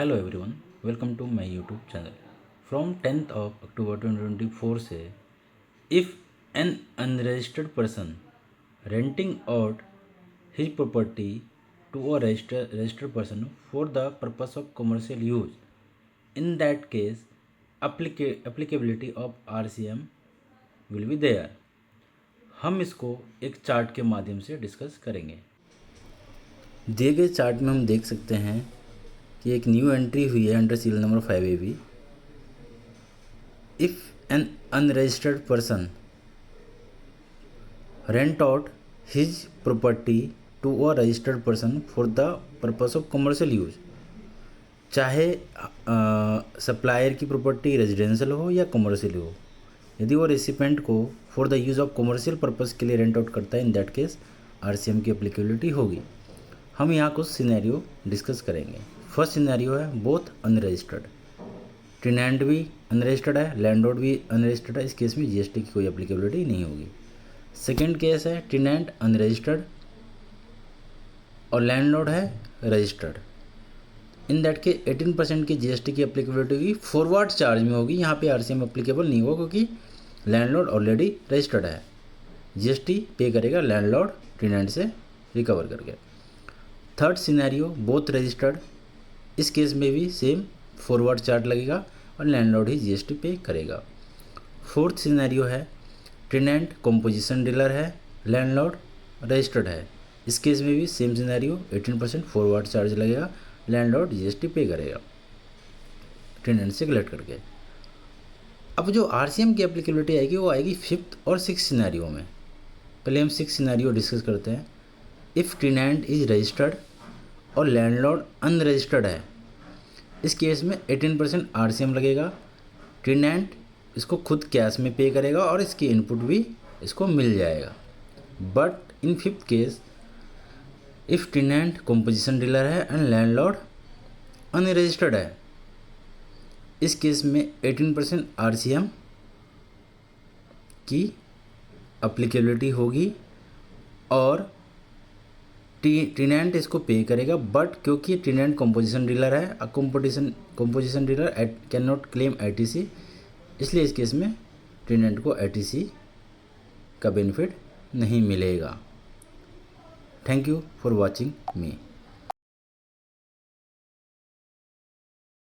Hello everyone, welcome to my YouTube channel. From 10th of October 2024 से if an unregistered person renting out his property to a registered person for the purpose of commercial use in that case applicability of RCM will be there. हम इसको एक chart के माध्यम से discuss करेंगे। दिए गए चार्ट में हम देख सकते हैं कि एक न्यू एंट्री हुई है under serial number 5AB। If an unregistered person rent out his property to a registered person for the purpose of commercial use, चाहे सप्लायर की प्रॉपर्टी रेजिडेंशियल हो या कमर्शियल हो, यदि वो रेसिपेंट को for the use of commercial purpose के लिए रेंट आउट करता है, इन दैट केस RCM की एप्लीकेबिलिटी होगी। हम यहाँ कुछ सिनेरियो डिस्कस करेंगे। फर्स्ट सिनेरियो है बोथ अनरजिस्टर्ड, टेनेंट भी अनरजिस्टर्ड है, लैंडलॉर्ड भी अनरजिस्टर्ड है। इस केस में GST की कोई एप्लीकेबिलिटी नहीं होगी। सेकंड केस है टेनेंट अनरजिस्टर्ड और लैंडलॉर्ड है रजिस्टर्ड। इन दैट के 18% की GST की एप्लीकेबिलिटी होगी, फॉरवर्ड चार्ज में होगी। यहाँ पे RCM एप्लीकेबल नहीं होगा क्योंकि लैंडलॉर्ड ऑलरेडी रजिस्टर्ड है। GST पे करेगा लैंडलॉर्ड टेनेंट से रिकवर करके। थर्ड सिनेरियो बोथ रजिस्टर्ड, इस केस में भी सेम फॉरवर्ड चार्ज लगेगा और लैंडलॉर्ड ही GST पे करेगा। फोर्थ सिनेरियो है टेनेंट कंपोजिशन डीलर है, लैंडलॉर्ड रजिस्टर्ड है। इस केस में भी सेम सिनेरियो, 18% फॉरवर्ड चार्ज लगेगा, लैंडलॉर्ड GST पे करेगा टेनेंट से कलेक्ट करके। अब जो RCM की एप्लीकेबिलिटी आएगी वो आएगी फिफ्थ और सिक्स सिनेरियो में। पहले हम सिक्स सिनेरियो डिस्कस करते हैं। इफ़ टेनेंट इज रजिस्टर्ड और लैंडलॉर्ड अनरजिस्टर्ड है, इस केस में 18% RCM लगेगा। टेनेंट इसको खुद कैश में पे करेगा और इसकी इनपुट भी इसको मिल जाएगा। But in fifth case if tenant composition dealer है एंड लैंडलॉर्ड अनरजिस्टर्ड है, इस केस में 18% RCM की एप्लीकेबिलिटी होगी और टेनेंट इसको पे करेगा। बट क्योंकि टेनेंट कंपोजिशन डीलर है, composition dealer can not claim ITC, इसलिए इस केस में टेनेंट को ITC का बेनिफिट नहीं मिलेगा। Thank you for watching me.